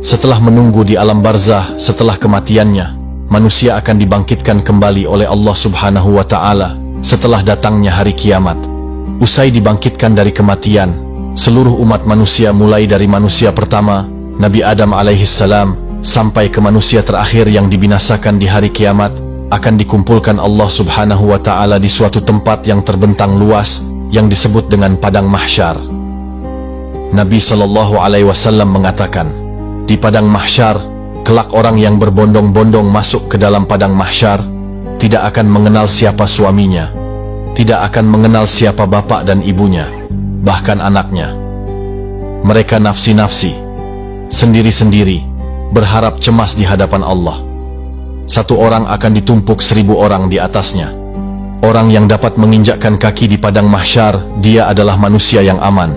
Setelah menunggu di alam barzah setelah kematiannya, manusia akan dibangkitkan kembali oleh Allah Subhanahu wa Ta'ala setelah datangnya hari kiamat. Usai dibangkitkan dari kematian, seluruh umat manusia mulai dari manusia pertama, Nabi Adam alaihissalam, sampai ke manusia terakhir yang dibinasakan di hari kiamat, akan dikumpulkan Allah Subhanahu wa Ta'ala di suatu tempat yang terbentang luas yang disebut dengan Padang Mahsyar. Nabi SAW mengatakan, di Padang Mahsyar, kelak orang yang berbondong-bondong masuk ke dalam Padang Mahsyar tidak akan mengenal siapa suaminya, tidak akan mengenal siapa bapak dan ibunya, bahkan anaknya. Mereka nafsi-nafsi, sendiri-sendiri, berharap cemas di hadapan Allah. Satu orang akan ditumpuk 1000 orang di atasnya. Orang yang dapat menginjakkan kaki di Padang Mahsyar, dia adalah manusia yang aman.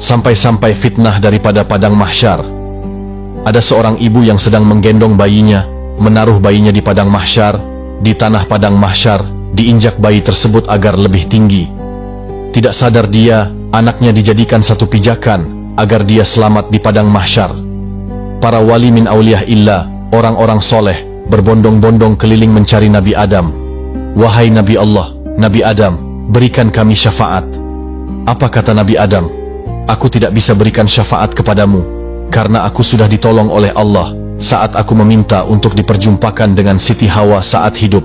Sampai-sampai fitnah daripada Padang Mahsyar. Ada seorang ibu yang sedang menggendong bayinya, menaruh bayinya di Padang Mahsyar, di tanah Padang Mahsyar, diinjak bayi tersebut agar lebih tinggi. Tidak sadar dia, anaknya dijadikan satu pijakan, agar dia selamat di Padang Mahsyar. Para wali min auliyah illah, orang-orang soleh, berbondong-bondong keliling mencari Nabi Adam. Wahai Nabi Allah, Nabi Adam, berikan kami syafaat. Apa kata Nabi Adam? Aku tidak bisa berikan syafaat kepadamu, karena aku sudah ditolong oleh Allah saat aku meminta untuk diperjumpakan dengan Siti Hawa saat hidup.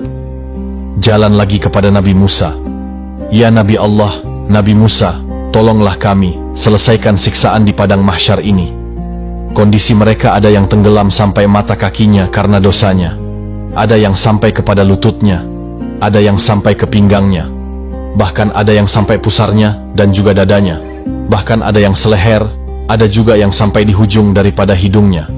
Jalan lagi kepada Nabi Musa. Ya Nabi Allah, Nabi Musa, tolonglah kami, selesaikan siksaan di Padang Mahsyar ini. Kondisi mereka ada yang tenggelam sampai mata kakinya karena dosanya. Ada yang sampai kepada lututnya, ada yang sampai ke pinggangnya, bahkan ada yang sampai pusarnya dan juga dadanya. Bahkan ada yang seleher, ada juga yang sampai di hujung daripada hidungnya,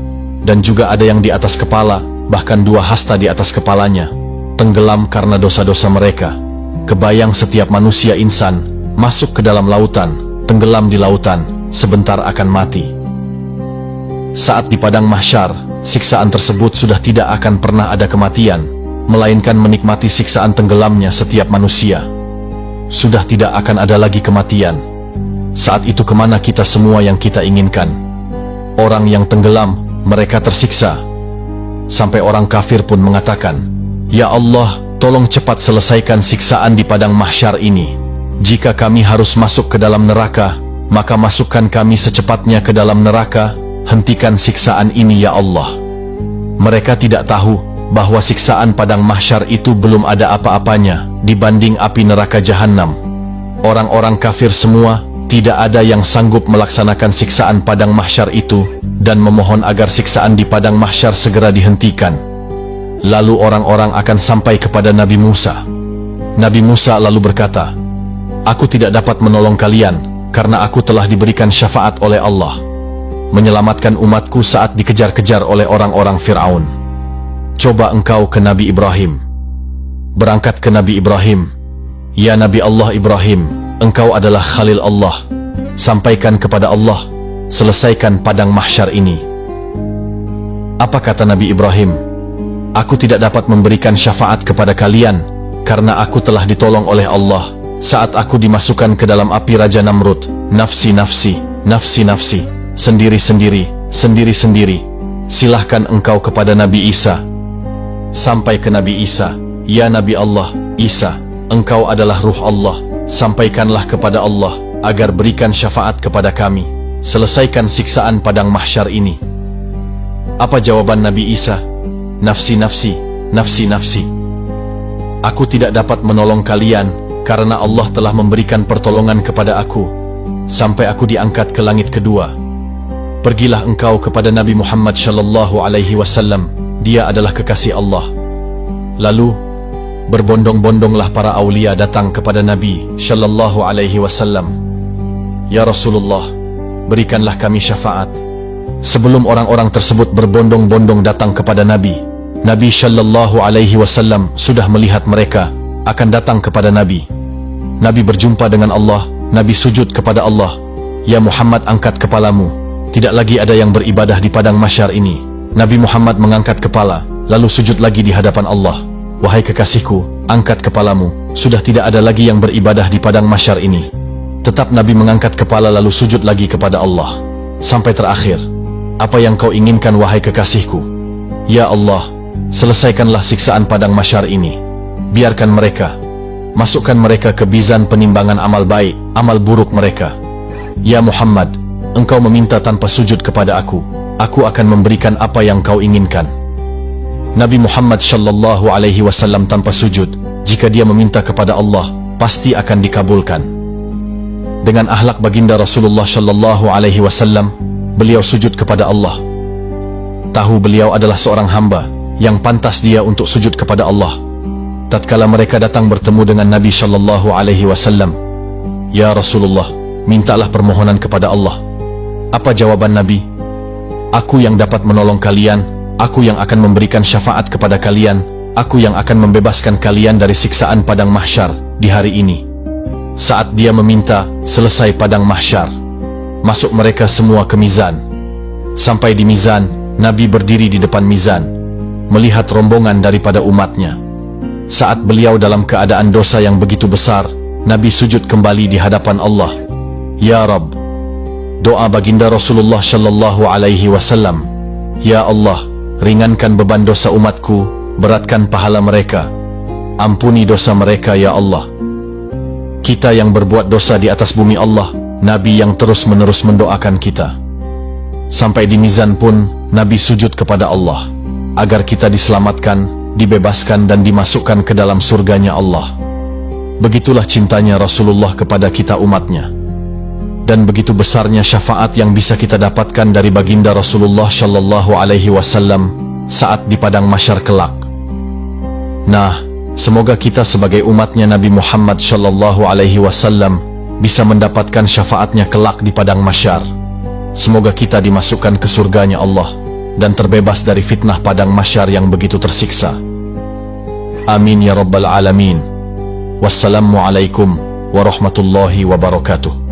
dan juga ada yang di atas kepala, bahkan 2 hasta di atas kepalanya, tenggelam karena dosa-dosa mereka. Kebayang setiap manusia insan masuk ke dalam lautan, tenggelam di lautan, sebentar akan mati. Saat di Padang Mahsyar, siksaan tersebut sudah tidak akan pernah ada kematian, melainkan menikmati siksaan tenggelamnya setiap manusia. Sudah tidak akan ada lagi kematian. Saat itu kemana kita semua yang kita inginkan? Orang yang tenggelam, mereka tersiksa. Sampai orang kafir pun mengatakan, Ya Allah, tolong cepat selesaikan siksaan di Padang Mahsyar ini. Jika kami harus masuk ke dalam neraka, maka masukkan kami secepatnya ke dalam neraka. Hentikan siksaan ini ya Allah. Mereka tidak tahu bahwa siksaan Padang Mahsyar itu belum ada apa-apanya dibanding api neraka Jahannam. Orang-orang kafir semua, tidak ada yang sanggup melaksanakan siksaan Padang Mahsyar itu dan memohon agar siksaan di Padang Mahsyar segera dihentikan. Lalu orang-orang akan sampai kepada Nabi Musa. Nabi Musa lalu berkata, Aku tidak dapat menolong kalian karena aku telah diberikan syafaat oleh Allah, menyelamatkan umatku saat dikejar-kejar oleh orang-orang Fir'aun. Coba engkau ke Nabi Ibrahim. Berangkat ke Nabi Ibrahim. Ya Nabi Allah Ibrahim, engkau adalah Khalil Allah. Sampaikan kepada Allah, selesaikan Padang Mahsyar ini. Apa kata Nabi Ibrahim? Aku tidak dapat memberikan syafaat kepada kalian, karena aku telah ditolong oleh Allah saat aku dimasukkan ke dalam api Raja Namrud. Nafsi-nafsi, nafsi-nafsi, sendiri-sendiri, sendiri-sendiri. Silahkan engkau kepada Nabi Isa. Sampai ke Nabi Isa. Ya Nabi Allah, Isa, engkau adalah ruh Allah. Sampaikanlah kepada Allah agar berikan syafaat kepada kami. Selesaikan siksaan Padang Mahsyar ini. Apa jawaban Nabi Isa? Nafsi-nafsi, nafsi-nafsi. Aku tidak dapat menolong kalian karena Allah telah memberikan pertolongan kepada aku sampai aku diangkat ke langit kedua. Pergilah engkau kepada Nabi Muhammad sallallahu alaihi wasallam. Dia adalah kekasih Allah. Lalu berbondong-bondonglah para aulia datang kepada Nabi sallallahu alaihi wasallam. Ya Rasulullah, berikanlah kami syafaat. Sebelum orang-orang tersebut berbondong-bondong datang kepada Nabi, Nabi sallallahu alaihi wasallam sudah melihat mereka akan datang kepada Nabi. Nabi berjumpa dengan Allah. Nabi sujud kepada Allah. Ya Muhammad, angkat kepalamu. Tidak lagi ada yang beribadah di Padang Mahsyar ini. Nabi Muhammad mengangkat kepala, lalu sujud lagi di hadapan Allah. Wahai kekasihku, angkat kepalamu. Sudah tidak ada lagi yang beribadah di Padang Mahsyar ini. Tetap Nabi mengangkat kepala lalu sujud lagi kepada Allah. Sampai terakhir, Apa yang kau inginkan wahai kekasihku? Ya Allah, selesaikanlah siksaan padang mahsyar ini. Biarkan mereka. Masukkan mereka ke mizan penimbangan amal baik, amal buruk mereka. Ya Muhammad, engkau meminta tanpa sujud kepada aku akan memberikan apa yang kau inginkan. Nabi Muhammad sallallahu alaihi wasallam tanpa sujud, jika dia meminta kepada Allah, pasti akan dikabulkan. Dengan akhlak baginda Rasulullah sallallahu alaihi wasallam, beliau sujud kepada Allah. Tahu beliau adalah seorang hamba yang pantas dia untuk sujud kepada Allah. Tatkala mereka datang bertemu dengan Nabi sallallahu alaihi wasallam, "Ya Rasulullah, mintalah permohonan kepada Allah." Apa jawaban Nabi? "Aku yang dapat menolong kalian, aku yang akan memberikan syafaat kepada kalian, aku yang akan membebaskan kalian dari siksaan padang mahsyar di hari ini." Saat dia meminta, selesai padang mahsyar. Masuk mereka semua ke mizan. Sampai di mizan, Nabi berdiri di depan mizan, melihat rombongan daripada umatnya. Saat beliau dalam keadaan dosa yang begitu besar, Nabi sujud kembali di hadapan Allah. Ya Rabb, doa baginda Rasulullah sallallahu alaihi wasallam, "Ya Allah, ringankan beban dosa umatku, beratkan pahala mereka. Ampuni dosa mereka ya Allah." Kita yang berbuat dosa di atas bumi Allah, Nabi yang terus-menerus mendoakan kita. Sampai di mizan pun, Nabi sujud kepada Allah, agar kita diselamatkan, dibebaskan dan dimasukkan ke dalam surganya Allah. Begitulah cintanya Rasulullah kepada kita umatnya. Dan begitu besarnya syafaat yang bisa kita dapatkan dari baginda Rasulullah sallallahu alaihi wasallam saat di padang mahsyar kelak. Nah, semoga kita sebagai umatnya Nabi Muhammad sallallahu alaihi wasallam bisa mendapatkan syafaatnya kelak di padang mahsyar. Semoga kita dimasukkan ke surganya Allah dan terbebas dari fitnah padang mahsyar yang begitu tersiksa. Amin ya rabbal alamin. Wassalamualaikum warahmatullahi wabarakatuh.